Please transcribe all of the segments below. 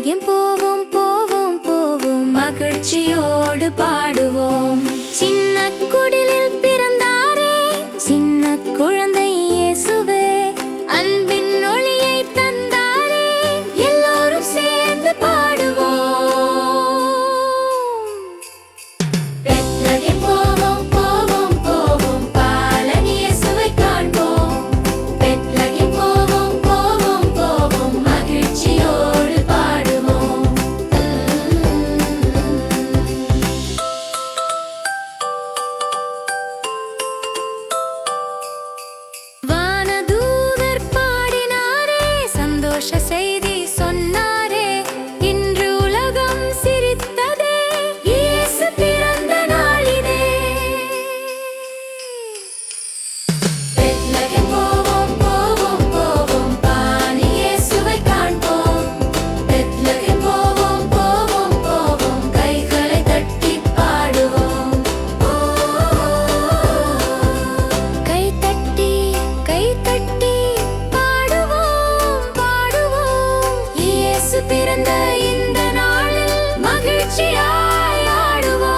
Bethlehem போவோம் போவோம் போவோம், மகிழ்ச்சியோடு பாடுவோம். சின்ன குடிலில் பிறந்தாரே சின்ன குழந்தை இயேசுவே, அன்பின் ஒளியை தந்தாரே, எல்லோரும் சேர்ந்து பாடுவோம். பெத்லகேம் போவோம் போவோம் போவோம், பாலன் இயேசுவை காண்போம். பெத்லகேம் போவோம் போவோம் போவோம், மகிழ்ச்சியோடு பாடுவோம். வானதூதர் பாடினாரே, சந்தோஷ செய்தி சொன்னாரே, இன்று உலகம் சிரித்ததே, இயேசு பிறந்த நாளிதே. பெத்லகேம் போவோம் போவோம் போவோம், பாலன் இயேசுவை காண்போம். பெத்லகேம் போவோம் போவோம் போவோம், கைகளை தட்டி பாடுவோம். கை தட்டி பாடுவோம் பாடுவோம், இயேசு பிறந்த இந்த நாளில் மகிழ்ச்சியாய் ஆடுவோம்.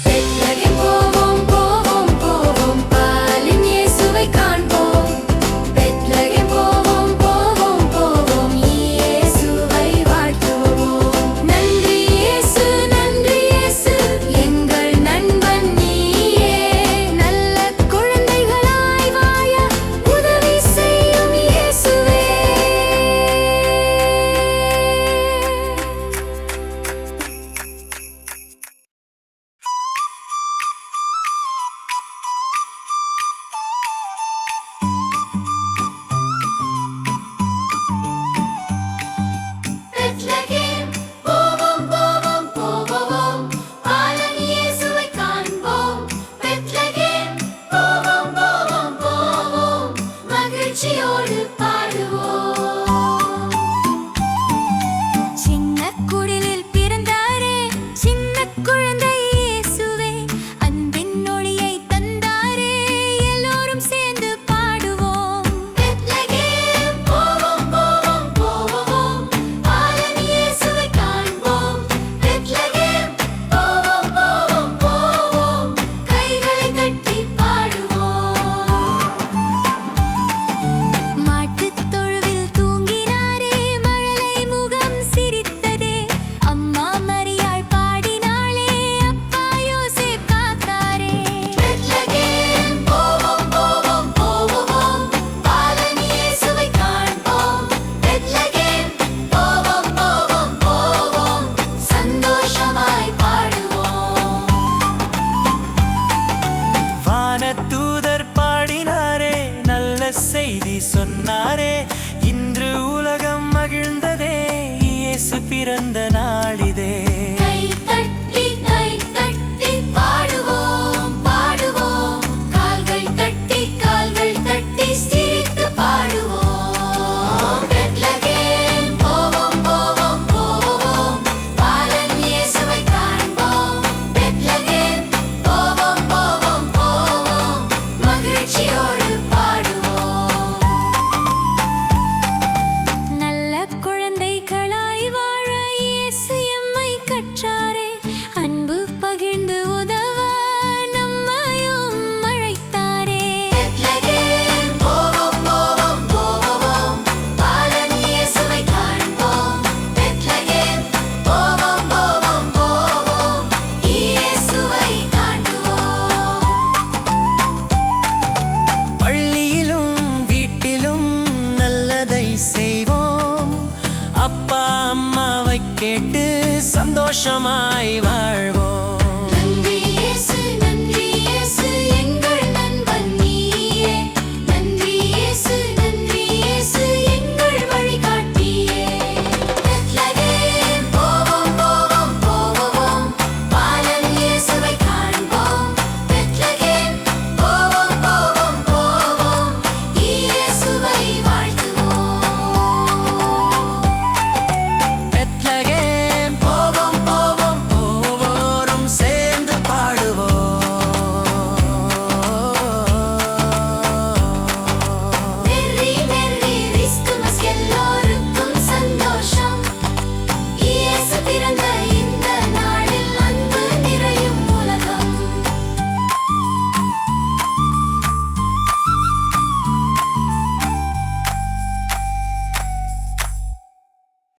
பெத்லகேம் போவோம் போவோம் போவோம், பாலன் இயேசுவை காண்போம். பெத்லகேம் போவோம் போவோம் போவோம், இயேசுவை வாழ்த்துவோம். நன்றி இயேசு எங்கள் நண்பன் நீயே, நல்ல குழந்தைகளாய் வாழ உதவி செய்யும் இயேசுவே. பெத்லகேம் போவோம் போவோம் போவோம், பாலன் இயேசுவை காண்போம். பெத்லகேம் போவோம் போவோம் போவோம், மகிழ்ச்சியோடு பாடுவோம். சின்ன குடிலில் பிறந்தாரே சின்ன குழந்தை இயேசுவே, அன்பின் ஒளியை தந்தாரே, எல்லோரும் சேர்ந்து பாடுவோம். பெத்லகேம் போவோம் போவோம் போவோம், பாலன் இயேசுவை காண்போம். பெத்லகேம் போவோம் போவோம் போவோம், கைகளை தட்டி பாடுவோம். மாட்டுத் தொழுவில் தூங்கினாரே, மழலை முகம் சிரித்ததே, அம்மா மரியாள் பாடினாளே, அப்பா யோசேப் காத்தாரே. பெத்லகேம் போவோம் போவோம் போவோம், பாலன் இயேசுவை காண்போம். பெத்லகேம் போவோம் போவோம் போவோம், சந்தோஷமாய் பாடுவோம். வானதூதர் பாடினாரே, நல்ல செய்தி சொன்னாரே, இன்று உலகம் மகிழ்ந்ததே, இயேசு பிறந்த நாளிதே. கை தட்டி பாடுவோம் பாடுவோம், கால்கள் தட்டி சிரித்து பாடுவோம். பெத்லகேம் போவோம் போவோம் போவோம், பாலன் இயேசுவை காண்போம். பெத்லகேம் போவோம் போவோம் போவோம், மகிழ்ச்சியோடு பாடுவோம். நல்ல குழந்தைகளாய் வாழ இயேசு எம்மை கற்றாரே, அன்பு பகிர்ந்து உதவ நம்மையும் அழைத்தாரே. பெத்லகேம் போவோம் போவோம் போவோம், பாலன் இயேசுவை காண்போம். பெத்லகேம் போவோம் போவோம் போவோம், இயேசுவை காண்போம். பள்ளியிலும் வீட்டிலும் நல்லதை செய்வோம், அப்பா அம்மாவை கேட்டு சந்தோஷமாய் வாழ்வோம்.